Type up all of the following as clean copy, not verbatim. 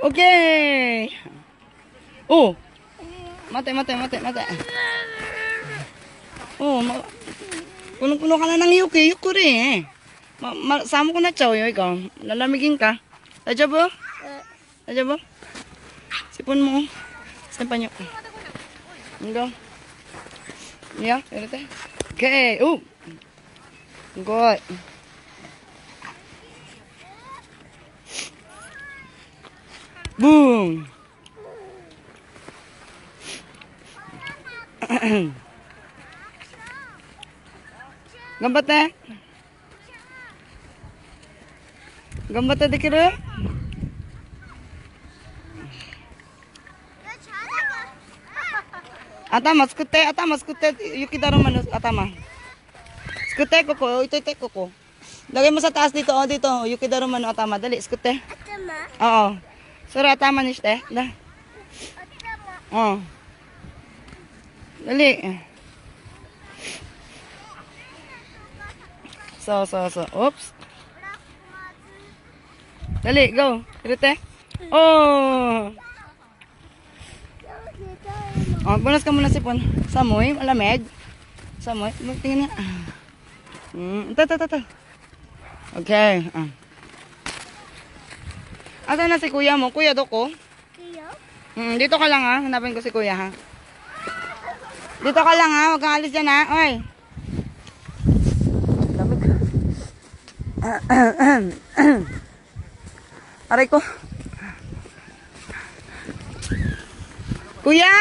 Okay. Oh. Mate. Oh, puno-puno ka na ng yuki. Yukuri eh. Sama ko na chow yo ikaw. Lalamigin ka. Ajabo? Ajabo? Sipon mo. Simpan nyo. Go. Yeah, erite. Okay. Oh. Good. Boom. Gambate. Gambate dikiru. Atama, skute, yuki daro manu, atama. Skute koko, ito koko. Lagay mo sa taas dito, dito, yuki daro manu, atama, dali, skute. Atama? Oo. Sura, atama nishte, da. Oo. Dali. So. Oops. Dali, go. Irite. Oh. Oh, bunas ka muna sipon. Samoy, malamig. Samoy, tingin nga. Ito. Okay. Asa na si kuya mo? Kuya Doko? Kuya? Dito ka lang ha. Hanapin ko si kuya ha. Dito ka lang ha. Huwag kang alis dyan ha. Oy. Aray ko. Kuya!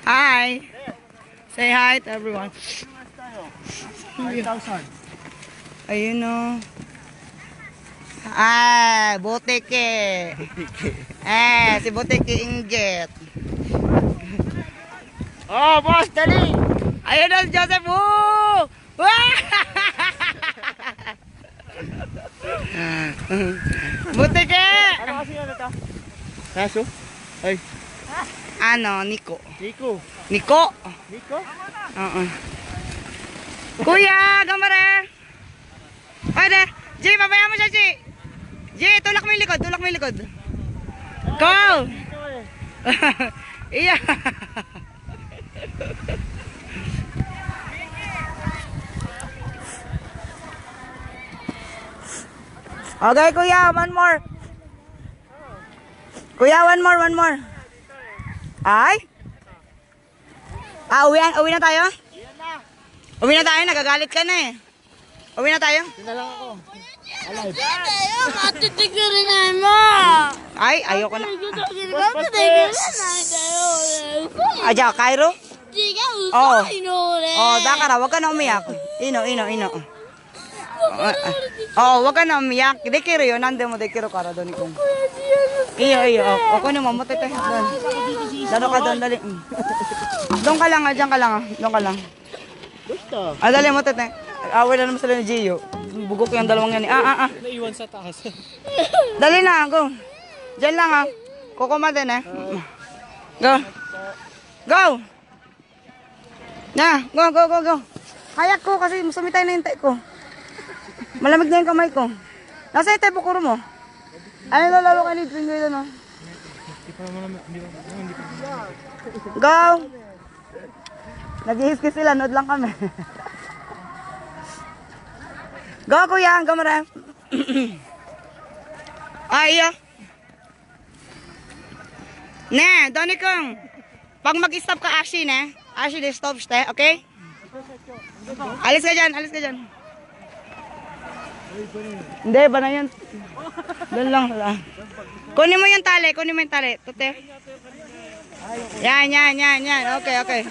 Hi. Say hi to everyone. 5,000. Ayun o. Boteke. Si Boteke Inget. Oh, boss, dali! Ayun na si Joseph. Boteke! Ano kasi ano ta? Kaso? Ay. Ano, Nico. Nico. Nico? Nico? Oo. Kuya, gamare. Pwede. G, babaya mo siya, G. G, tulak mo yung likod. Go! Nico eh. Iya. Okay, kuya, one more. Kuya, one more. Ay? Uwi na tayo? Uwi na tayo, nagagalit ka na eh. Uwi na tayo? Tina lang ako. Alive. Ay, ayoko na. Aja, Cairo? Oh. Oh, dakara, wag ka na umiyak. Ino. Oh, wag ka na umiyak. Dekiru yo, nande mo dekiru kara doon ikong. Iyo. Ako na mamutay tayo. Dalo ka doon, dali. Doon ka lang, dyan ka lang. Gusto. Dali mo tete. Away na naman sila ni Gio. Bugok yung dalawang yan. Naiwan sa taas. Dali na, go. Diyan lang ha. Kukuma din eh. Go. Na, go. Kayak ko kasi sumitay na yung tay ko. Malamig na yung kamay ko. Nasa yung tay bukuro mo? Ano lalo ka ni Tringo yun no? Go. Nag-ihiskis sila, nood lang kami. Go kuya, gamara. Iyo. Ne, doni kong. Pag mag-stop ka, Ashi, ne? Ashi, stop ste, okay? Alis ka dyan. Hindi, ba na yun? Doon lang. Kunin mo yung tali. Tute. Yan. Okay.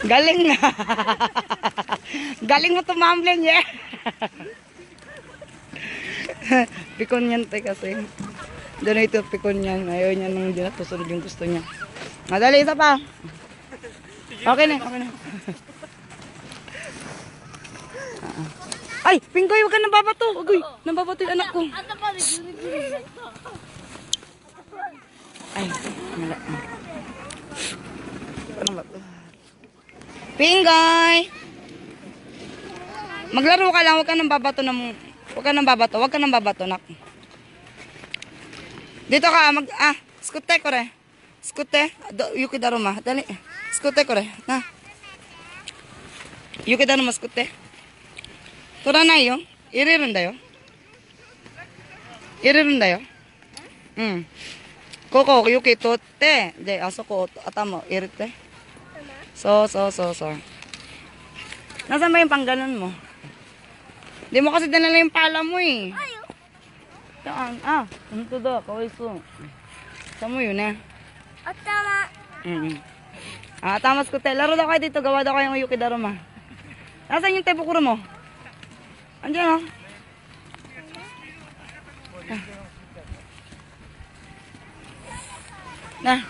Galing na. Galing mo tumambling, yeah. Pikon yan tayo kasi. Doon ito pikon yan. Ayaw niya nang dinatusunod yung gusto niya. Madali, isa pa. Okay na. Ay, Pinggoy, huwag ka nang babato. Agoy, nang babato yung anak ko. Ay, wala. Ano ba to? Pinggoy! Maglaro ka lang, huwag ka nang babato huwag ka nang babato, huwag ka nang babato, nak. Dito ka, skute ko re. Skute, yuki daruma, dali. Skute ko re, na. Yuki daruma, skute. Toranai yo, irirun da yo. Irirun da yo. Koko, yuki totte, de, asoko, atama, irite. So. Nasaan ba yung pangganon mo? Di mo kasi dinala yung pala mo eh. Saan? Ano to daw? Kaway so. Saan mo yun eh? Atama. Tamas ko te. Laro daw kayo dito. Gawa daw kayo ng yuki daruma. Nasaan yung tepukuro mo? Andiyan oh. Na.